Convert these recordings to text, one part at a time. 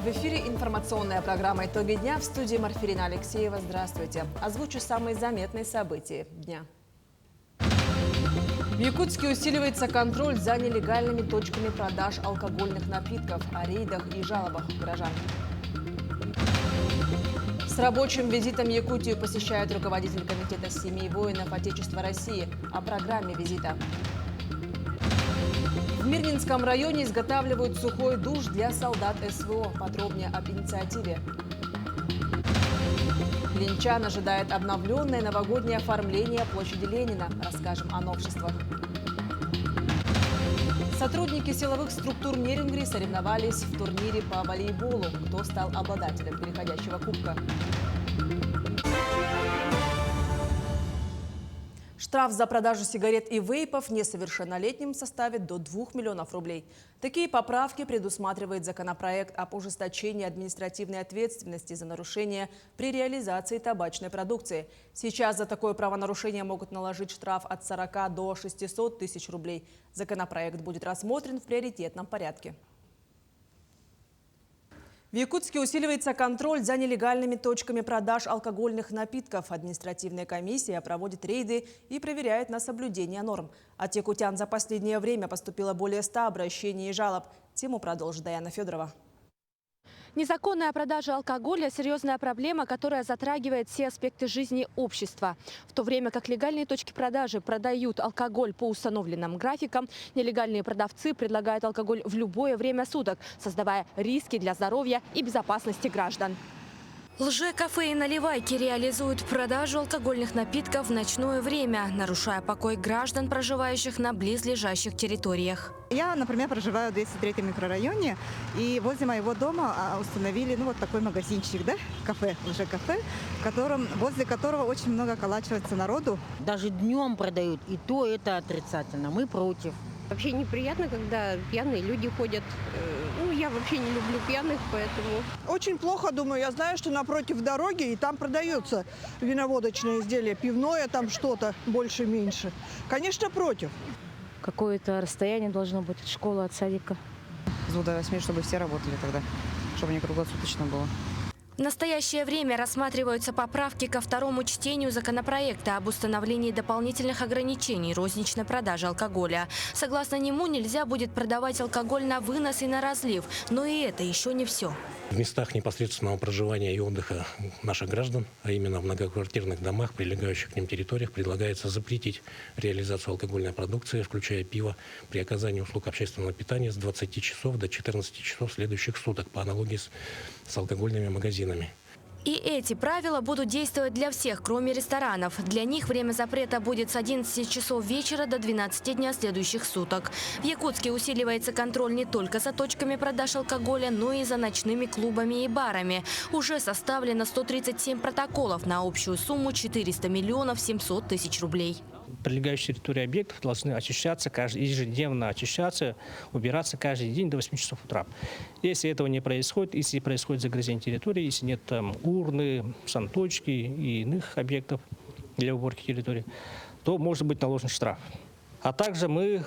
В эфире информационная программа «Итоги дня», в студии Марфирина Алексеева. Здравствуйте. Озвучу самые заметные события дня. В Якутске усиливается контроль за нелегальными точками продаж алкогольных напитков, о рейдах и жалобах горожан. С рабочим визитом Якутию посещает руководитель комитета семей воинов Отечества России. О программе визита. В Мирнинском районе изготавливают сухой душ для солдат СВО. Подробнее об инициативе. Линчан ожидает обновленное новогоднее оформление площади Ленина. Расскажем о новшествах. Сотрудники силовых структур Нерингри соревновались в турнире по волейболу. Кто стал обладателем переходящего кубка? Штраф за продажу сигарет и вейпов несовершеннолетним составит до 2 миллионов рублей. Такие поправки предусматривает законопроект об ужесточении административной ответственности за нарушение при реализации табачной продукции. Сейчас за такое правонарушение могут наложить штраф от 40 до 600 тысяч рублей. Законопроект будет рассмотрен в приоритетном порядке. В Якутске усиливается контроль за нелегальными точками продаж алкогольных напитков. Административная комиссия проводит рейды и проверяет на соблюдение норм. От якутян за последнее время поступило более 100 обращений и жалоб. Тему продолжит Даяна Федорова. Незаконная продажа алкоголя – серьезная проблема, которая затрагивает все аспекты жизни общества. В то время как легальные точки продажи продают алкоголь по установленным графикам, нелегальные продавцы предлагают алкоголь в любое время суток, создавая риски для здоровья и безопасности граждан. Лже-кафе и наливайки реализуют продажу алкогольных напитков в ночное время, нарушая покой граждан, проживающих на близлежащих территориях. Я, например, проживаю в 203-м микрорайоне, и возле моего дома установили вот такой магазинчик, да, кафе, лже-кафе, возле которого очень много околачивается народу. Даже днем продают, и то это отрицательно. Мы против. Вообще неприятно, когда пьяные люди ходят. Я вообще не люблю пьяных, поэтому... Очень плохо, думаю. Я знаю, что напротив дороги, и там продается виноводочное изделие, пивное, там что-то больше-меньше. Конечно, против. Какое-то расстояние должно быть от школы, от садика. С 2 до 8, чтобы все работали тогда, чтобы не круглосуточно было. В настоящее время рассматриваются поправки ко второму чтению законопроекта об установлении дополнительных ограничений розничной продажи алкоголя. Согласно нему, нельзя будет продавать алкоголь на вынос и на разлив. Но и это еще не все. В местах непосредственного проживания и отдыха наших граждан, а именно в многоквартирных домах, прилегающих к ним территориях, предлагается запретить реализацию алкогольной продукции, включая пиво, при оказании услуг общественного питания с 20 часов до 14 часов следующих суток, по аналогии с алкогольными магазинами. И эти правила будут действовать для всех, кроме ресторанов. Для них время запрета будет с 11 часов вечера до 12 дня следующих суток. В Якутске усиливается контроль не только за точками продаж алкоголя, но и за ночными клубами и барами. Уже составлено 137 протоколов на общую сумму 400 миллионов 700 тысяч рублей. Прилегающие территории объектов должны очищаться, ежедневно очищаться, убираться каждый день до 8 часов утра. Если этого не происходит, если происходит загрязнение территории, если нет там урны, санточки и иных объектов для уборки территории, то может быть наложен штраф. А также мы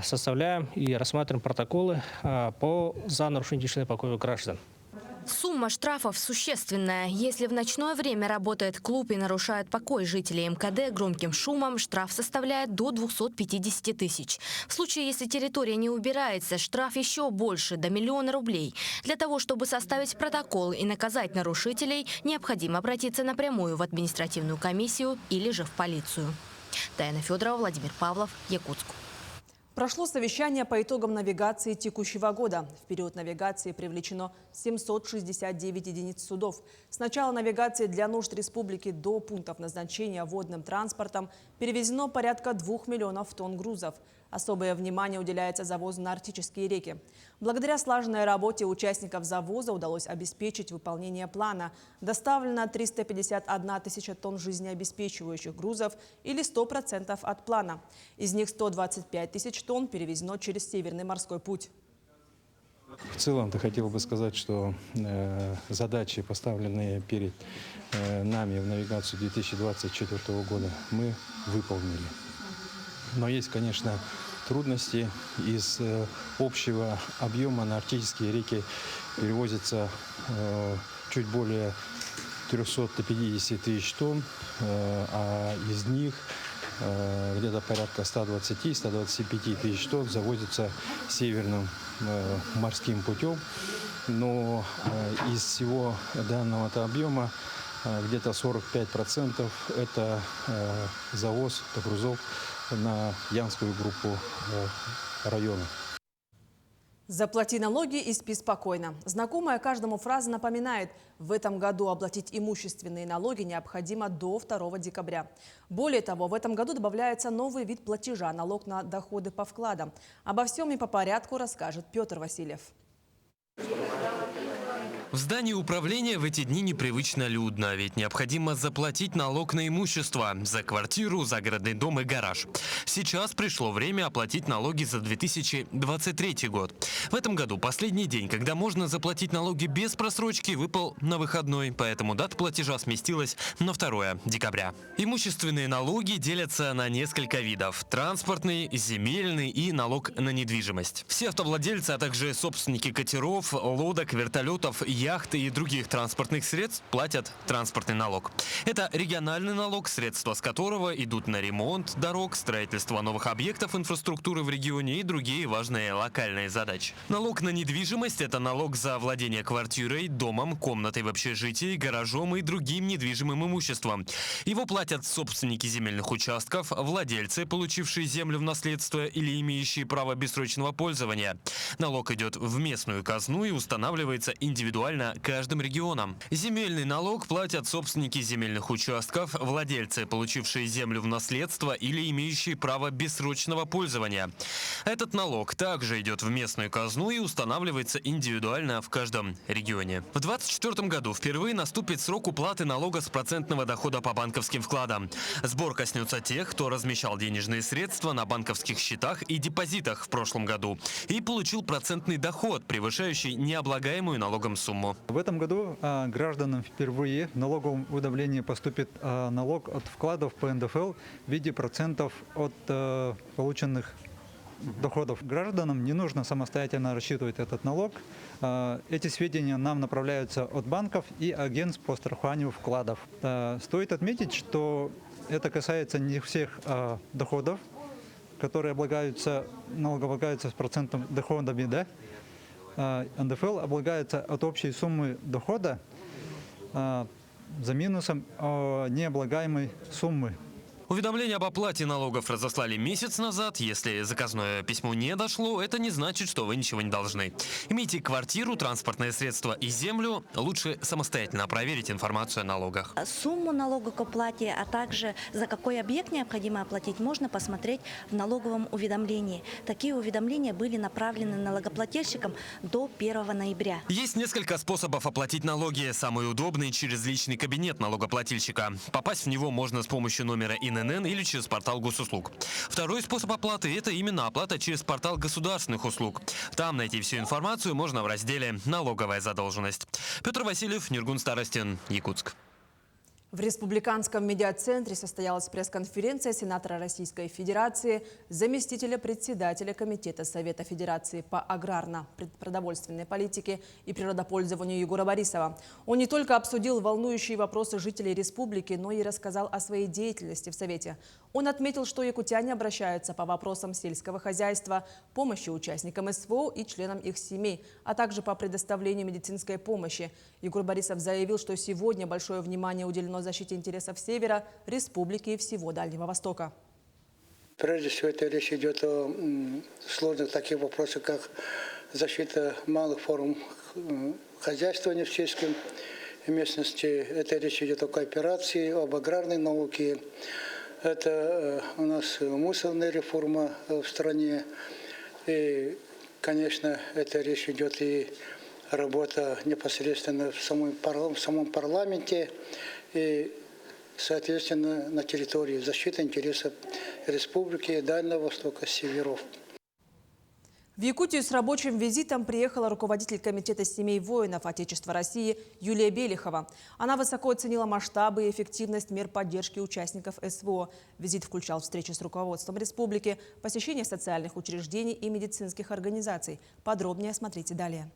составляем и рассматриваем протоколы за нарушение тишины и покоя граждан. Сумма штрафов существенная. Если в ночное время работает клуб и нарушает покой жителей МКД громким шумом, штраф составляет до 250 тысяч. В случае, если территория не убирается, штраф еще больше, до 1 миллиона рублей. Для того, чтобы составить протокол и наказать нарушителей, необходимо обратиться напрямую в административную комиссию или же в полицию. Даяна Федорова, Владимир Павлов, Якутск. Прошло совещание по итогам навигации текущего года. В период навигации привлечено 769 единиц судов. С начала навигации для нужд республики до пунктов назначения водным транспортом перевезено порядка 2 миллионов тонн грузов. Особое внимание уделяется завозу на арктические реки. Благодаря слаженной работе участников завоза удалось обеспечить выполнение плана. Доставлено 351 тысяча тонн жизнеобеспечивающих грузов или 100% от плана. Из них 125 тысяч тонн перевезено через Северный морской путь. В целом, я хотел бы сказать, что задачи, поставленные перед нами в навигацию 2024 года, мы выполнили. Но есть, конечно, трудности из общего объема на арктические реки перевозится чуть более 350 тысяч тонн, а из них где-то порядка 120-125 тысяч тонн завозится северным морским путем. Но из всего данного объема где-то 45% это завоз грузов на Янскую группу района. Заплати налоги и спи спокойно. Знакомая каждому фраза напоминает, в этом году оплатить имущественные налоги необходимо до 2 декабря. Более того, в этом году добавляется новый вид платежа – налог на доходы по вкладам. Обо всем и по порядку расскажет Петр Васильев. В здании управления в эти дни непривычно людно, ведь необходимо заплатить налог на имущество за квартиру, загородный дом и гараж. Сейчас пришло время оплатить налоги за 2023 год. В этом году последний день, когда можно заплатить налоги без просрочки, выпал на выходной, поэтому дата платежа сместилась на 2 декабря. Имущественные налоги делятся на несколько видов: транспортный, земельный и налог на недвижимость. Все автовладельцы, а также собственники катеров, лодок, вертолетов, яхты и других транспортных средств платят транспортный налог. Это региональный налог, средства с которого идут на ремонт дорог, строительство новых объектов инфраструктуры в регионе и другие важные локальные задачи. Налог на недвижимость – это налог за владение квартирой, домом, комнатой в общежитии, гаражом и другим недвижимым имуществом. Его платят собственники земельных участков, владельцы, получившие землю в наследство или имеющие право бессрочного пользования. Налог идет в местную казну и устанавливается индивидуально каждым регионом. Земельный налог платят собственники земельных участков, владельцы, получившие землю в наследство или имеющие право бессрочного пользования. Этот налог также идет в местную казну и устанавливается индивидуально в каждом регионе. В 2024 году впервые наступит срок уплаты налога с процентного дохода по банковским вкладам. Сбор коснется тех, кто размещал денежные средства на банковских счетах и депозитах в прошлом году и получил процентный доход, превышающий необлагаемую налогом сумму. В этом году гражданам впервые в налоговом уведомлении поступит налог от вкладов по НДФЛ в виде процентов от полученных доходов. Гражданам не нужно самостоятельно рассчитывать этот налог. Эти сведения нам направляются от банков и агентств по страхованию вкладов. Стоит отметить, что это касается не всех доходов, которые налогооблагаются с процентом доходами, да? НДФЛ облагается от общей суммы дохода за минусом необлагаемой суммы. Уведомление об оплате налогов разослали месяц назад. Если заказное письмо не дошло, это не значит, что вы ничего не должны. Имейте квартиру, транспортное средство и землю. Лучше самостоятельно проверить информацию о налогах. Сумму налога к оплате, а также за какой объект необходимо оплатить, можно посмотреть в налоговом уведомлении. Такие уведомления были направлены налогоплательщикам до 1 ноября. Есть несколько способов оплатить налоги. Самый удобный – через личный кабинет налогоплательщика. Попасть в него можно с помощью номера ИНН или через портал госуслуг. Второй способ оплаты – это именно оплата через портал государственных услуг. Там найти всю информацию можно в разделе «Налоговая задолженность». Петр Васильев, Ниргун Старостин, Якутск. В Республиканском медиацентре состоялась пресс-конференция сенатора Российской Федерации, заместителя председателя Комитета Совета Федерации по аграрно-продовольственной политике и природопользованию Егора Борисова. Он не только обсудил волнующие вопросы жителей республики, но и рассказал о своей деятельности в Совете. Он отметил, что якутяне обращаются по вопросам сельского хозяйства, помощи участникам СВО и членам их семей, а также по предоставлению медицинской помощи. Егор Борисов заявил, что сегодня большое внимание уделено защите интересов Севера, Республики и всего Дальнего Востока. Прежде всего, это речь идет о сложных таких вопросах, как защита малых форм хозяйствования в сельской местности. Это речь идет о кооперации, об аграрной науке. Это у нас мусорная реформа в стране. И, конечно, это речь идет и работа непосредственно в самом парламенте и, соответственно, на территории защиты интересов Республики Дальнего Востока, северов. В Якутию с рабочим визитом приехала руководитель Комитета семей воинов Отечества России Юлия Белихова. Она высоко оценила масштабы и эффективность мер поддержки участников СВО. Визит включал встречи с руководством республики, посещение социальных учреждений и медицинских организаций. Подробнее смотрите далее.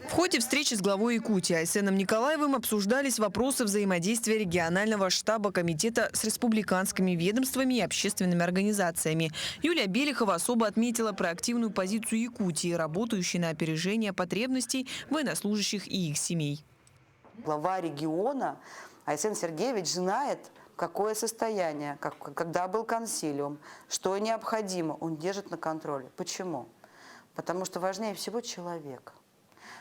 В ходе встречи с главой Якутии Айсеном Николаевым обсуждались вопросы взаимодействия регионального штаба комитета с республиканскими ведомствами и общественными организациями. Юлия Белихова особо отметила проактивную позицию Якутии, работающей на опережение потребностей военнослужащих и их семей. Глава региона Айсен Сергеевич знает, какое состояние, когда был консилиум, что необходимо, он держит на контроле. Почему? Потому что важнее всего человек.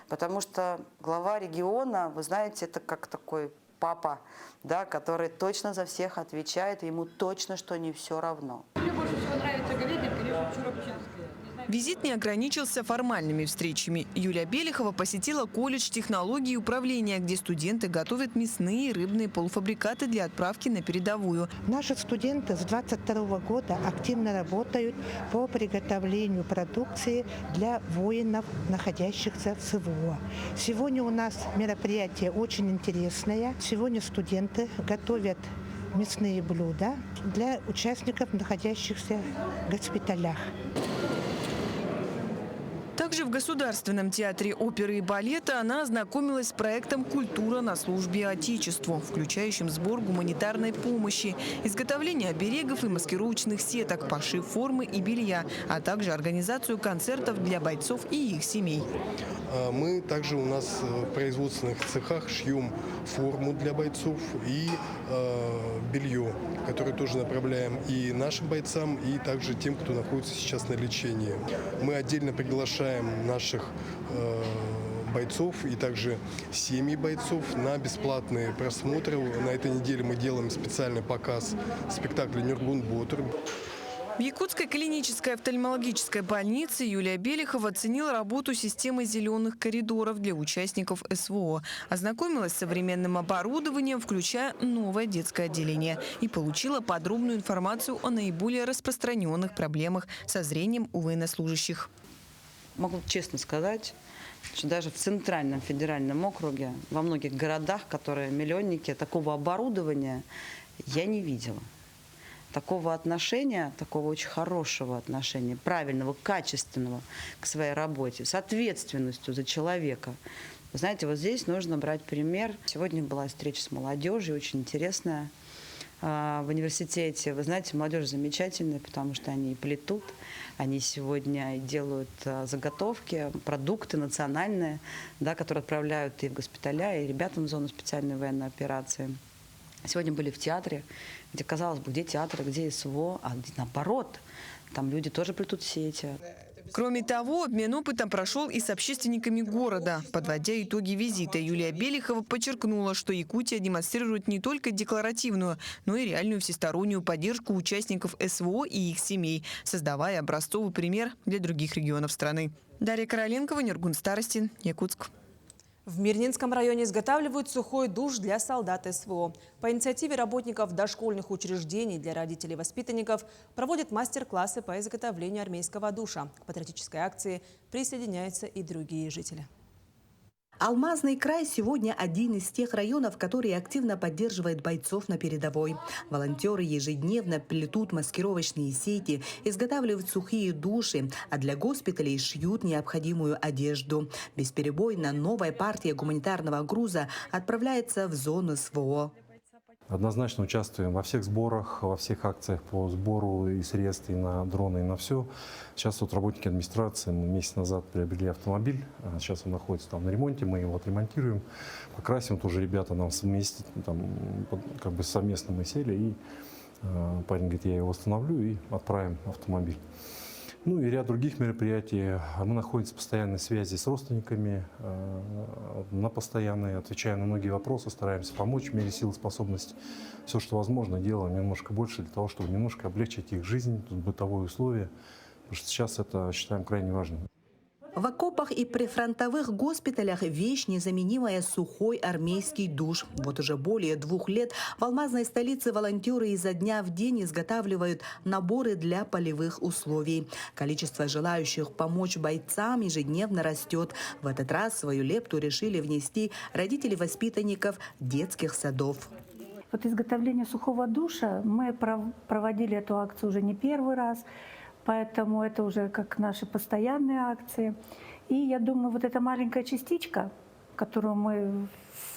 Потому что глава региона, вы знаете, это как такой папа, да, который точно за всех отвечает, и ему точно, что не все равно. Мне больше всего нравится говядина, конечно, Чурапчинская. Визит не ограничился формальными встречами. Юлия Белихова посетила колледж технологий и управления, где студенты готовят мясные и рыбные полуфабрикаты для отправки на передовую. Наши студенты с 2022 года активно работают по приготовлению продукции для воинов, находящихся в СВО. Сегодня у нас мероприятие очень интересное. Сегодня студенты готовят мясные блюда для участников, находящихся в госпиталях. Также в Государственном театре оперы и балета она ознакомилась с проектом «Культура на службе Отечеству», включающим сбор гуманитарной помощи, изготовление оберегов и маскировочных сеток, пошив формы и белья, а также организацию концертов для бойцов и их семей. Мы также у нас в производственных цехах шьем форму для бойцов и белье, которое тоже направляем и нашим бойцам, и также тем, кто находится сейчас на лечении. Мы отдельно приглашаем наших бойцов и также семьи бойцов на бесплатные просмотры. На этой неделе мы делаем специальный показ спектакля «Нюргун Ботр». В Якутской клинической офтальмологической больнице Юлия Белихова оценила работу системы зеленых коридоров для участников СВО, ознакомилась с современным оборудованием, включая новое детское отделение, и получила подробную информацию о наиболее распространенных проблемах со зрением у военнослужащих. Могу честно сказать, что даже в Центральном федеральном округе, во многих городах, которые миллионники, такого оборудования я не видела. Такого отношения, такого очень хорошего отношения, правильного, качественного к своей работе, с ответственностью за человека. Вы знаете, вот здесь нужно брать пример. Сегодня была встреча с молодежью, очень интересная в университете. Вы знаете, молодежь замечательная, потому что они плетут, они сегодня делают заготовки, продукты национальные, да, которые отправляют и в госпиталя, и ребятам в зону специальной военной операции. Сегодня были в театре, где, казалось бы, где театр, где СВО, а где наоборот. Там люди тоже плетут сети. Кроме того, обмен опытом прошел и с общественниками города. Подводя итоги визита, Юлия Белихова подчеркнула, что Якутия демонстрирует не только декларативную, но и реальную всестороннюю поддержку участников СВО и их семей, создавая образцовый пример для других регионов страны. Дарья Короленкова, Нюргун Старостин, Якутск. В Мирнинском районе изготавливают сухой душ для солдат СВО. По инициативе работников дошкольных учреждений для родителей и воспитанников проводят мастер-классы по изготовлению армейского душа. К патриотической акции присоединяются и другие жители. Алмазный край сегодня один из тех районов, который активно поддерживает бойцов на передовой. Волонтеры ежедневно плетут маскировочные сети, изготавливают сухие души, а для госпиталей шьют необходимую одежду. Бесперебойно новая партия гуманитарного груза отправляется в зону СВО. Однозначно участвуем во всех сборах, во всех акциях по сбору и средств, и на дроны, и на все. Сейчас вот работники администрации, мы месяц назад приобрели автомобиль, сейчас он находится там на ремонте, мы его отремонтируем, покрасим. Тоже ребята нам вместе, там, как бы совместно мы сели, и парень говорит, я его восстановлю и отправим автомобиль. Ну и ряд других мероприятий. Мы находимся в постоянной связи с родственниками, на постоянной, отвечаем на многие вопросы, стараемся помочь в мере сил и способностей. Все, что возможно, делаем немножко больше для того, чтобы немножко облегчить их жизнь, бытовые условия. Потому что сейчас это считаем крайне важным. В окопах и прифронтовых госпиталях вещь незаменимая сухой армейский душ. Вот уже более 2 лет в алмазной столице волонтеры изо дня в день изготавливают наборы для полевых условий. Количество желающих помочь бойцам ежедневно растет. В этот раз свою лепту решили внести родители воспитанников детских садов. Вот изготовление сухого душа, мы проводили эту акцию уже не первый раз. Поэтому это уже как наши постоянные акции. И я думаю, вот эта маленькая частичка, которую мы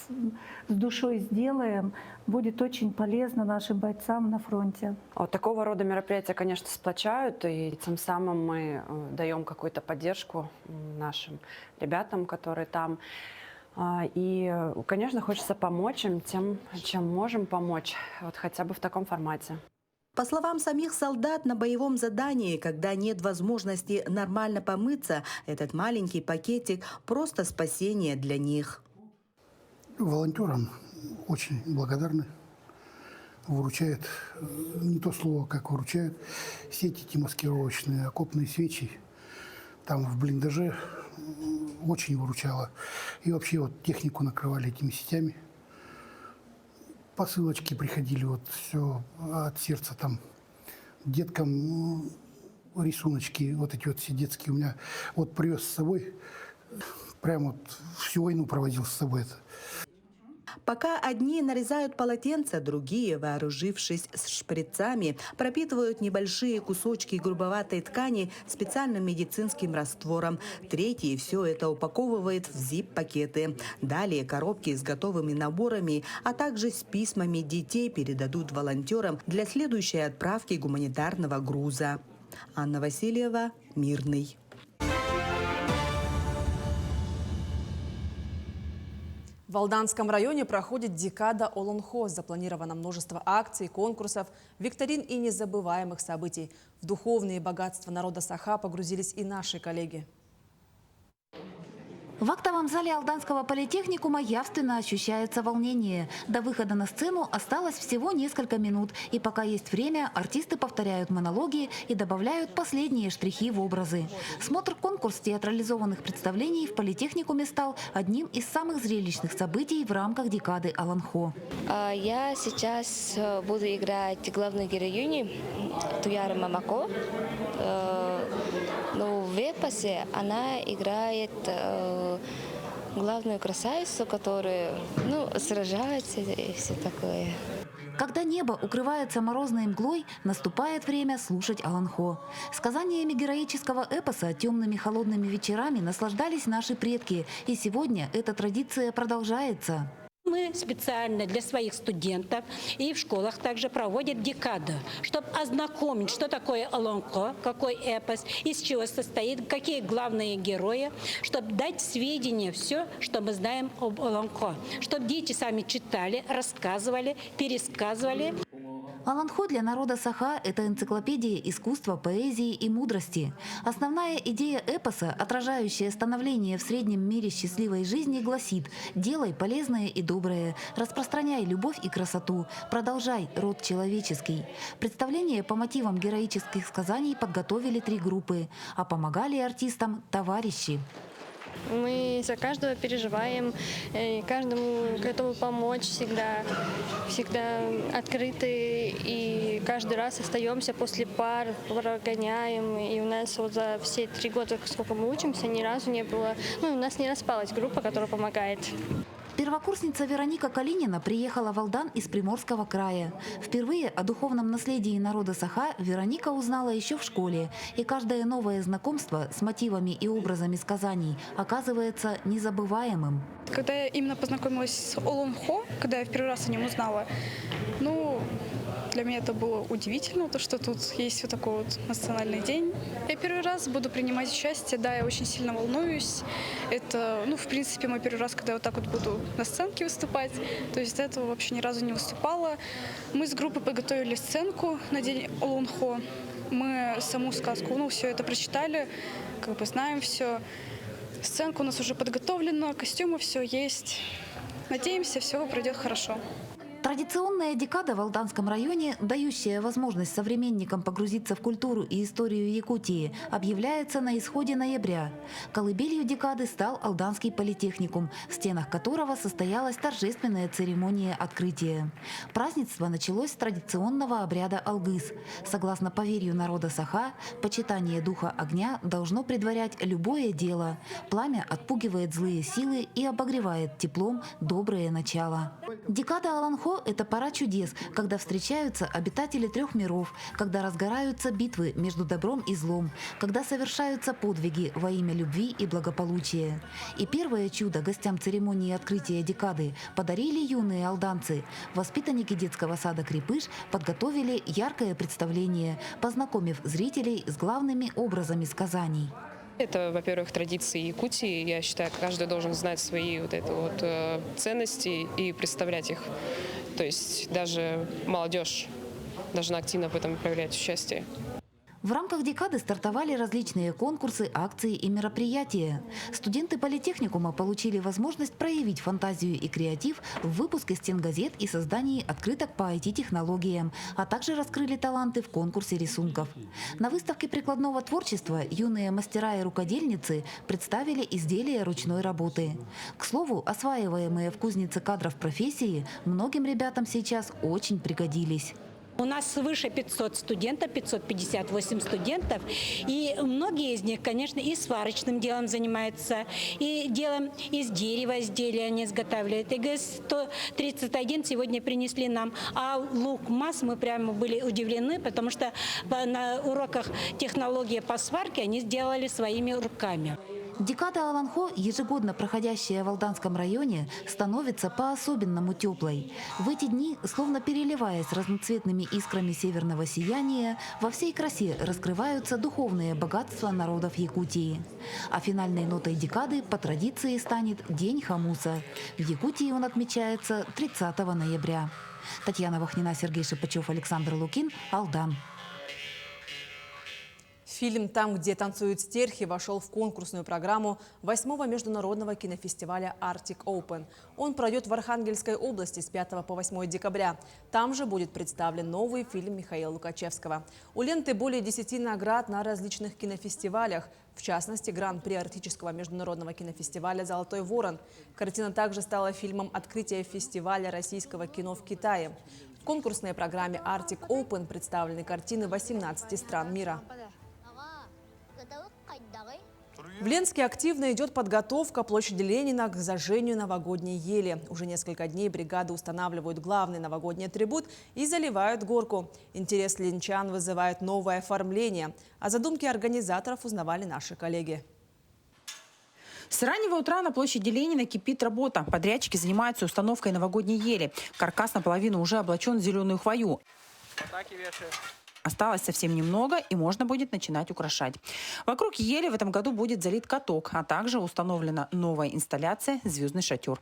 с душой сделаем, будет очень полезна нашим бойцам на фронте. Такого рода мероприятия, конечно, сплочают, и тем самым мы даем какую-то поддержку нашим ребятам, которые там. И, конечно, хочется помочь им тем, чем можем помочь, вот хотя бы в таком формате. По словам самих солдат, на боевом задании, когда нет возможности нормально помыться, этот маленький пакетик – просто спасение для них. Волонтерам очень благодарны. Выручают, не то слово, как выручают, сети эти маскировочные, окопные свечи. Там в блиндаже очень выручало. И вообще вот технику накрывали этими сетями. Посылочки приходили, вот все от сердца там. Деткам рисуночки, вот эти вот все детские у меня. Вот привез с собой, прям вот всю войну проводил с собой это. Пока одни нарезают полотенца, другие, вооружившись шприцами, пропитывают небольшие кусочки грубоватой ткани специальным медицинским раствором. Третий все это упаковывает в зип-пакеты. Далее коробки с готовыми наборами, а также с письмами детей передадут волонтерам для следующей отправки гуманитарного груза. Анна Васильева, Мирный. В Алданском районе проходит декада Олонхо. Запланировано множество акций, конкурсов, викторин и незабываемых событий. В духовные богатства народа Саха погрузились и наши коллеги. В актовом зале Алданского политехникума явственно ощущается волнение. До выхода на сцену осталось всего несколько минут. И пока есть время, артисты повторяют монологи и добавляют последние штрихи в образы. Смотр-конкурс театрализованных представлений в политехникуме стал одним из самых зрелищных событий в рамках декады Олонхо. Я сейчас буду играть главную героиню Туяры Мамако. Но в эпосе она играет главную красавицу, которая сражается и все такое. Когда небо укрывается морозной мглой, наступает время слушать Олонхо. Сказаниями героического эпоса темными холодными вечерами наслаждались наши предки. И сегодня эта традиция продолжается. Мы специально для своих студентов и в школах также проводят декаду, чтобы ознакомить, что такое Олонхо, какой эпос, из чего состоит, какие главные герои, чтобы дать сведения все, что мы знаем об Олонхо, чтобы дети сами читали, рассказывали, пересказывали. Олонхо для народа Саха – это энциклопедия искусства, поэзии и мудрости. Основная идея эпоса, отражающая становление в среднем мире счастливой жизни, гласит: «Делай полезное и доброе, распространяй любовь и красоту, продолжай род человеческий». Представление по мотивам героических сказаний подготовили 3 группы, а помогали артистам товарищи. Мы за каждого переживаем, каждому готовы помочь всегда открыты, и каждый раз остаемся после пар, прогоняем. И у нас вот за все 3 года, сколько мы учимся, ни разу не было, у нас не распалась группа, которая помогает. Первокурсница Вероника Калинина приехала в Алдан из Приморского края. Впервые о духовном наследии народа Саха Вероника узнала еще в школе. И каждое новое знакомство с мотивами и образами сказаний оказывается незабываемым. Когда я именно познакомилась с Олонхо, когда я в первый раз о нем узнала, для меня это было удивительно, то, что тут есть вот такой вот национальный день. Я первый раз буду принимать участие, да, я очень сильно волнуюсь. Это, в принципе, мой первый раз, когда я вот так вот буду на сценке выступать. То есть до этого вообще ни разу не выступала. Мы с группой подготовили сценку на день Олонхо. Мы саму сказку, все это прочитали, знаем все. Сценка у нас уже подготовлена, костюмы, все есть. Надеемся, все пройдет хорошо. Традиционная декада в Алданском районе, дающая возможность современникам погрузиться в культуру и историю Якутии, объявляется на исходе ноября. Колыбелью декады стал Алданский политехникум, в стенах которого состоялась торжественная церемония открытия. Празднество началось с традиционного обряда алгыс. Согласно поверью народа Саха, почитание духа огня должно предварять любое дело. Пламя отпугивает злые силы и обогревает теплом доброе начало. Декада Олонхо Аланхо – это пора чудес, когда встречаются обитатели 3 миров, когда разгораются битвы между добром и злом, когда совершаются подвиги во имя любви и благополучия. И первое чудо гостям церемонии открытия декады подарили юные алданцы. Воспитанники детского сада «Крепыш» подготовили яркое представление, познакомив зрителей с главными образами сказаний. Это, во-первых, традиции Якутии. Я считаю, каждый должен знать свои ценности и представлять их. То есть даже молодежь должна активно в этом проявлять участие. В рамках декады стартовали различные конкурсы, акции и мероприятия. Студенты политехникума получили возможность проявить фантазию и креатив в выпуске стенгазет и создании открыток по IT-технологиям, а также раскрыли таланты в конкурсе рисунков. На выставке прикладного творчества юные мастера и рукодельницы представили изделия ручной работы. К слову, осваиваемые в кузнице кадров профессии многим ребятам сейчас очень пригодились. У нас свыше 500 студентов, 558 студентов, и многие из них, конечно, и сварочным делом занимаются, и делом из дерева изделия они изготавливают. ИГС-131 сегодня принесли нам, а лук-масс мы прямо были удивлены, потому что на уроках технологии по сварке они сделали своими руками. Декада Аланхо, ежегодно проходящая в Алданском районе, становится по-особенному теплой. В эти дни, словно переливаясь разноцветными искрами северного сияния, во всей красе раскрываются духовные богатства народов Якутии. А финальной нотой декады по традиции станет День Хамуса. В Якутии он отмечается 30 ноября. Татьяна Вахнина, Сергей Шипачев, Александр Лукин, Алдан. Фильм «Там, где танцуют стерхи» вошел в конкурсную программу 8-го международного кинофестиваля Arctic Open. Он пройдет в Архангельской области с 5 по 8 декабря. Там же будет представлен новый фильм Михаила Лукачевского. У ленты более 10 наград на различных кинофестивалях. В частности, гран-при Арктического международного кинофестиваля «Золотой ворон». Картина также стала фильмом открытия фестиваля российского кино в Китае. В конкурсной программе Arctic Open представлены картины 18 стран мира. В Ленске активно идет подготовка площади Ленина к зажжению новогодней ели. Уже несколько дней бригады устанавливают главный новогодний атрибут и заливают горку. Интерес ленчан вызывает новое оформление. О задумке организаторов узнавали наши коллеги. С раннего утра на площади Ленина кипит работа. Подрядчики занимаются установкой новогодней ели. Каркас наполовину уже облачен в зеленую хвою. Осталось совсем немного, и можно будет начинать украшать. Вокруг ели в этом году будет залит каток, а также установлена новая инсталляция «Звездный шатер».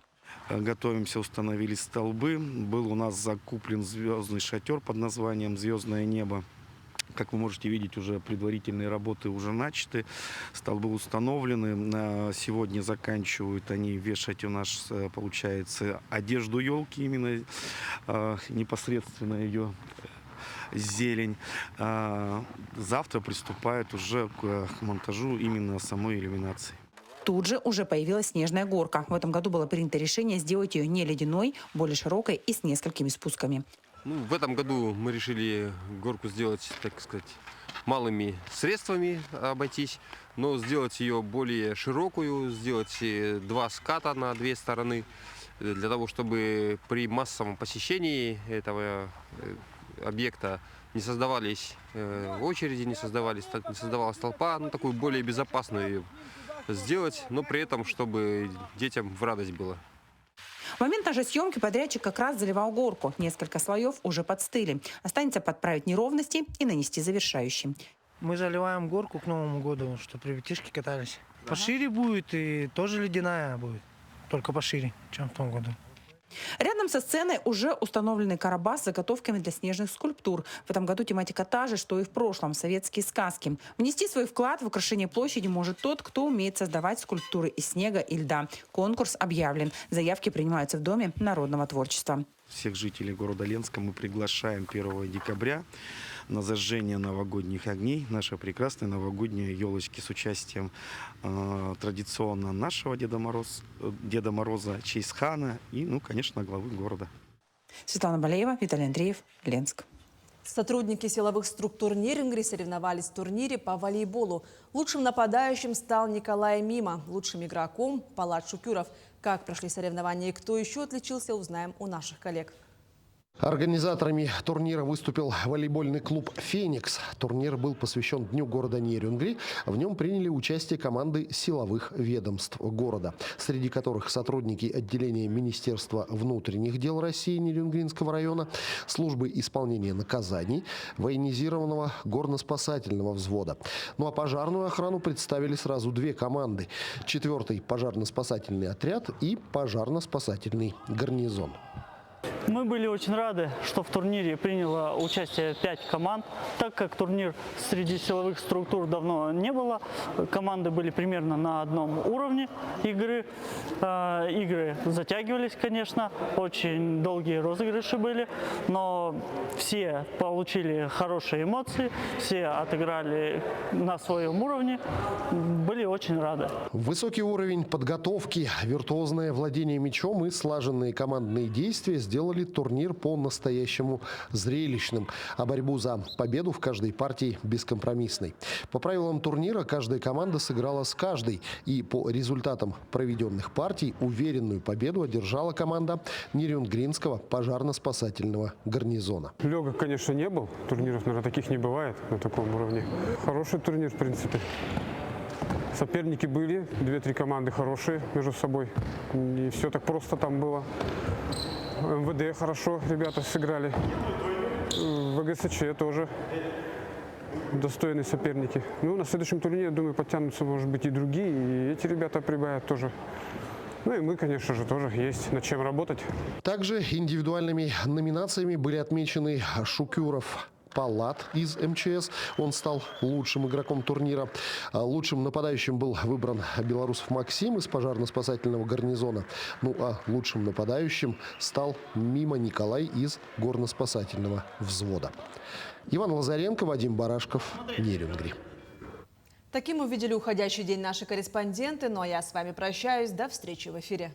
Готовимся, установили столбы. Был у нас закуплен звездный шатер под названием «Звездное небо». Как вы можете видеть, уже предварительные работы уже начаты. Столбы установлены. Сегодня заканчивают они вешать у нас, получается, одежду елки, именно непосредственно ее зелень. Завтра приступают уже к монтажу именно самой иллюминации. Тут же уже появилась снежная горка. В этом году было принято решение сделать ее не ледяной, более широкой и с несколькими спусками. В этом году мы решили горку сделать, так сказать, малыми средствами обойтись, но сделать ее более широкую, сделать 2 ската на 2 стороны, для того, чтобы при массовом посещении этого объекта не создавались очереди, не создавалась толпа, такую более безопасную сделать, но при этом, чтобы детям в радость было. В момент нашей съемки подрядчик как раз заливал горку. Несколько слоев уже подстыли. Останется подправить неровности и нанести завершающий. Мы заливаем горку к Новому году, чтобы ребятишки катались. Пошире будет и тоже ледяная будет, только пошире, чем в том году. Рядом со сценой уже установлены короба с заготовками для снежных скульптур. В этом году тематика та же, что и в прошлом – советские сказки. Внести свой вклад в украшение площади может тот, кто умеет создавать скульптуры из снега и льда. Конкурс объявлен. Заявки принимаются в Доме народного творчества. Всех жителей города Ленска мы приглашаем 1 декабря на зажжение новогодних огней. Наши прекрасные новогодние елочки с участием традиционно нашего Деда Мороза, Чейсхана и, конечно, главы города. Светлана Балеева, Виталий Андреев, Ленск. Сотрудники силовых структур Нерингри соревновались в турнире по волейболу. Лучшим нападающим стал Николай Мима, лучшим игроком – Палат Шукюров. Как прошли соревнования и кто еще отличился, узнаем у наших коллег. Организаторами турнира выступил волейбольный клуб «Феникс». Турнир был посвящен Дню города Нерюнгри. В нем приняли участие команды силовых ведомств города, среди которых сотрудники отделения Министерства внутренних дел России Нерюнгринского района, службы исполнения наказаний, военизированного горно-спасательного взвода. Ну а пожарную охрану представили сразу две команды: 4-й пожарно-спасательный отряд и пожарно-спасательный гарнизон. Мы были очень рады, что в турнире приняло участие 5 команд. Так как турнир среди силовых структур давно не было, команды были примерно на одном уровне игры. Игры затягивались, конечно, очень долгие розыгрыши были, но все получили хорошие эмоции, все отыграли на своем уровне, были очень рады. Высокий уровень подготовки, виртуозное владение мячом и слаженные командные действия сделали турнир по-настоящему зрелищным, а борьбу за победу в каждой партии бескомпромиссной. По правилам турнира каждая команда сыграла с каждой, и по результатам проведенных партий уверенную победу одержала команда Нерюнгринского пожарно-спасательного гарнизона. Легок, конечно, не был. Турниров, наверное, таких не бывает на таком уровне. Хороший турнир, в принципе. Соперники были, 2-3 команды хорошие между собой. Не все так просто там было. МВД хорошо ребята сыграли. ВГСЧ тоже достойные соперники. Ну, на следующем турнире, думаю, подтянутся, может быть, и другие. И эти ребята прибавят тоже. Ну и мы, конечно же, тоже есть над чем работать. Также индивидуальными номинациями были отмечены Шукюров Палат из МЧС. Он стал лучшим игроком турнира. Лучшим нападающим был выбран белорусов Максим из пожарно-спасательного гарнизона. Ну а лучшим нападающим стал Мимо Николай из горно-спасательного взвода. Иван Лазаренко, Вадим Барашков, Нерюнгри. Таким увидели уходящий день наши корреспонденты. Ну а я с вами прощаюсь. До встречи в эфире.